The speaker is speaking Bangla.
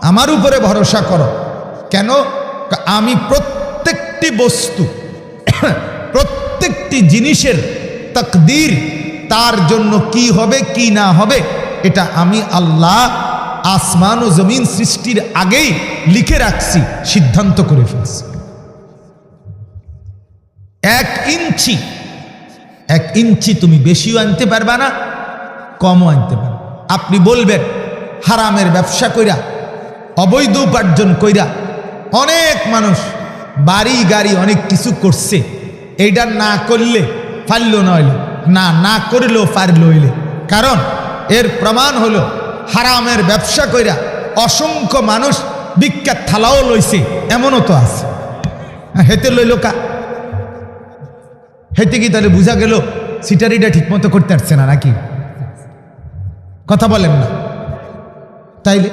আমার উপরে ভরসা করো। কেন? আমি প্রত্যেকটি বস্তু প্রত্যেকটি জিনিসের তাকদীর, তার জন্য কি হবে কি না হবে, এটা আমি আল্লাহ আসমান ও জমিন সৃষ্টির আগেই লিখে রাখছি, সিদ্ধান্ত করে ফেলছি। 1 ইঞ্চি তুমি বেশিও আনতে পারবা না, কমও আনতে পারবা। আপনি বলবেন হারামের ব্যবসা কইরা, অবৈধ উপার্জন কইরা অনেক মানুষ বাড়ি গাড়ি অনেক কিছু করছে, এইটা না করলে পারল নইলে, না করলেও পারল হইলে। কারণ এর প্রমাণ হলো হারামের ব্যবসা কইরা অসংখ্য মানুষ বিখ্যাত থালাও লইছে, এমনও তো আছে। হেতে লইল কা? হেতে কি তাহলে বুঝা গেল সিটারিটা ঠিক মতো করতে পারছে না নাকি? কথা বলেন না তাইলে